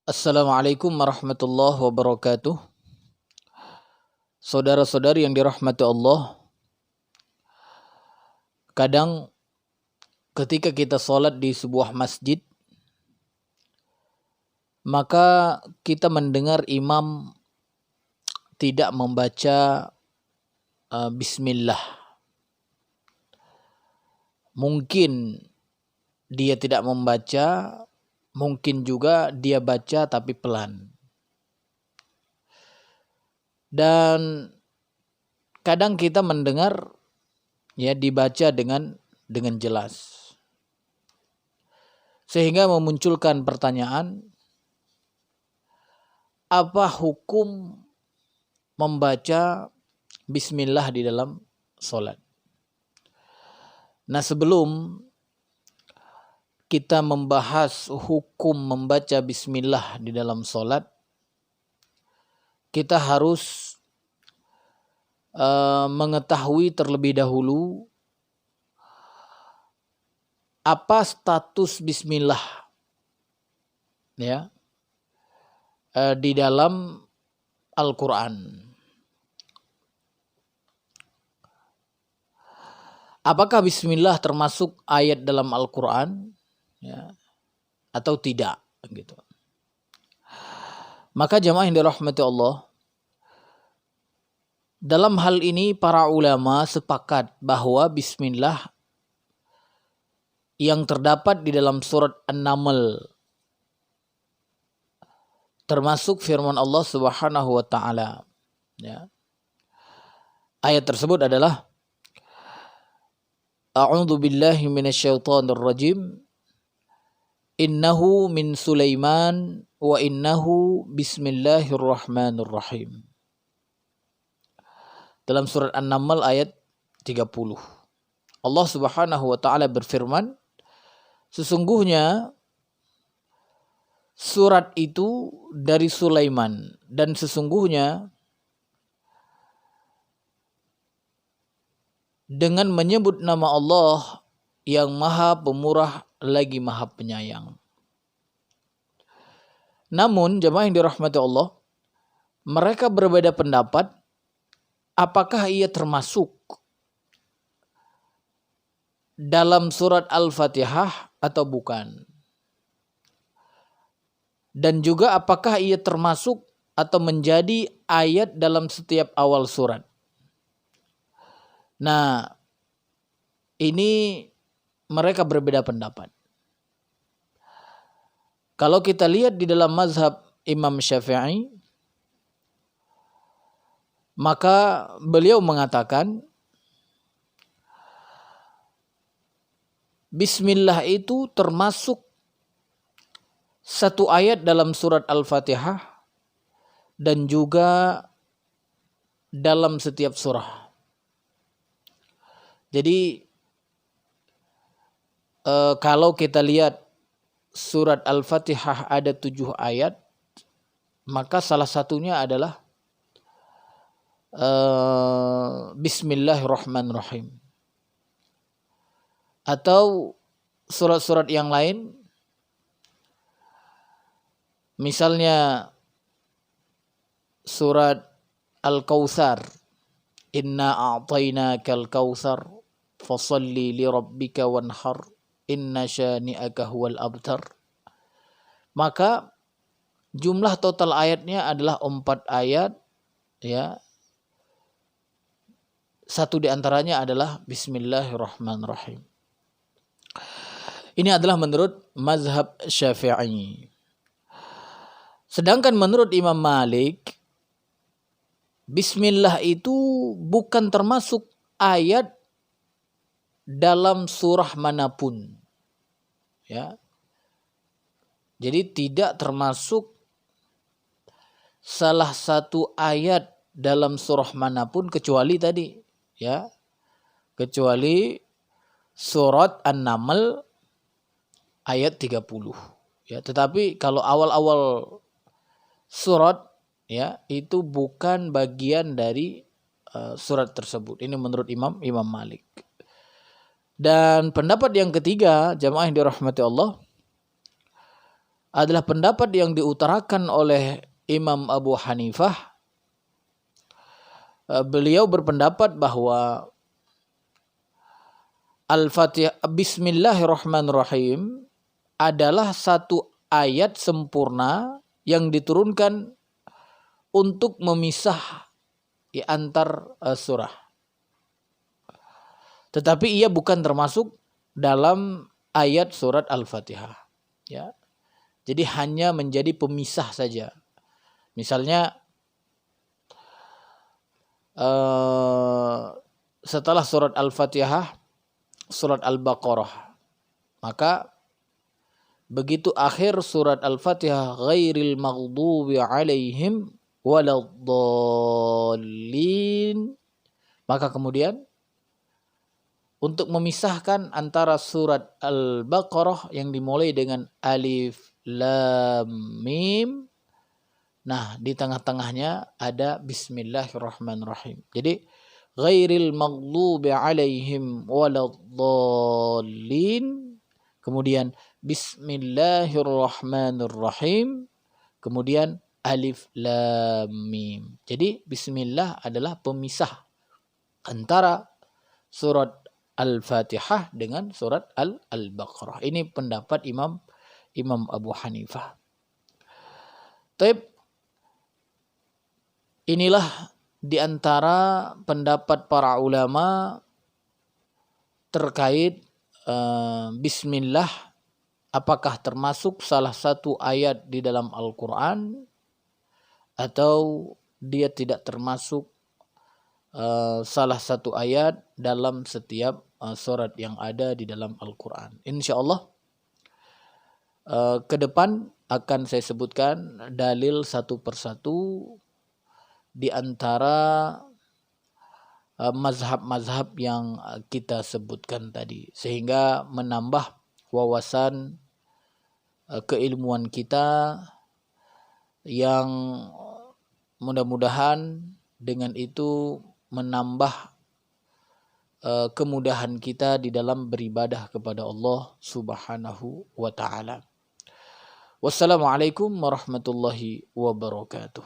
Assalamualaikum warahmatullahi wabarakatuh. Saudara-saudari yang dirahmati Allah, kadang ketika kita sholat di sebuah masjid, maka kita mendengar imam tidak membaca bismillah. Mungkin dia tidak membaca, mungkin juga dia baca tapi pelan. Dan kadang kita mendengar dibaca dengan jelas. Sehingga memunculkan pertanyaan, apa hukum membaca bismillah di dalam sholat? Nah, sebelum kita membahas hukum membaca bismillah di dalam sholat, kita harus mengetahui terlebih dahulu apa status bismillah di dalam Al-Quran. Apakah bismillah termasuk ayat dalam Al-Quran atau tidak gitu. Maka jamaah yang dirahmati Allah, dalam hal ini para ulama sepakat bahwa bismillah yang terdapat di dalam surat An-Naml termasuk firman Allah Subhanahu wa taala. Ayat tersebut adalah A'udzu billahi minasyaitonir rajim. Innahu min Sulaiman wa innahu bismillahirrahmanirrahim. Dalam surat An-Naml ayat 30. Allah Subhanahu wa taala berfirman, sesungguhnya surat itu dari Sulaiman dan sesungguhnya dengan menyebut nama Allah yang Maha Pemurah lagi Maha Penyayang. Namun jemaah yang dirahmati Allah, mereka berbeda pendapat apakah ia termasuk dalam surat Al-Fatihah atau bukan. Dan juga apakah ia termasuk atau menjadi ayat dalam setiap awal surat. Nah, ini mereka berbeda pendapat. Kalau kita lihat di dalam mazhab Imam Syafi'i, maka beliau mengatakan bismillah itu termasuk satu ayat dalam surat Al-Fatihah dan juga dalam setiap surah. Jadi kalau kita lihat surat Al-Fatihah ada 7 ayat, maka salah satunya adalah Bismillahirrahmanirrahim. Atau surat-surat yang lain, misalnya surat Al-Kautsar, Inna a'tainakal kautsar fasalli li rabbika wanhar inna syani'aka huwal abtar. Maka jumlah total ayatnya adalah 4 ayat Satu di antaranya adalah Bismillahirrahmanirrahim. Ini adalah menurut mazhab Syafi'i. Sedangkan menurut Imam Malik, Bismillah itu bukan termasuk ayat dalam surah manapun. Jadi tidak termasuk salah satu ayat dalam surah manapun kecuali tadi, kecuali surat An-Naml ayat 30. Tetapi kalau awal-awal surat itu bukan bagian dari surat tersebut. Ini menurut Imam Malik. Dan pendapat yang ketiga, jamaah yang dirahmati Allah, adalah pendapat yang diutarakan oleh Imam Abu Hanifah. Beliau berpendapat bahwa Al-Fatihah, Bismillahirrahmanirrahim, adalah satu ayat sempurna yang diturunkan untuk memisah antar surah. Tetapi ia bukan termasuk dalam ayat surat Al-Fatihah. Ya. Jadi hanya menjadi pemisah saja. Misalnya setelah surat Al-Fatihah, surat Al-Baqarah, maka begitu akhir surat Al-Fatihah, ghairil maghdubi alaihim waladdallin, maka kemudian untuk memisahkan antara surat Al-Baqarah yang dimulai dengan alif lam mim, nah di tengah-tengahnya ada Bismillahirrahmanirrahim. Jadi ghairil maghdubi alaihim waladdallin, kemudian Bismillahirrahmanirrahim, kemudian alif lam mim. Jadi bismillah adalah pemisah antara surat Al-Fatihah dengan surat Al-Baqarah. Ini pendapat Imam Abu Hanifah. Taib, inilah di antara pendapat para ulama terkait bismillah, apakah termasuk salah satu ayat di dalam Al-Quran atau dia tidak termasuk salah satu ayat dalam setiap surat yang ada di dalam Al-Quran. Insya Allah ke depan akan saya sebutkan dalil satu persatu di antara mazhab-mazhab yang kita sebutkan tadi, sehingga menambah wawasan keilmuan kita, yang mudah-mudahan dengan itu menambah kemudahan kita di dalam beribadah kepada Allah Subhanahu wa ta'ala. Wassalamualaikum warahmatullahi wabarakatuh.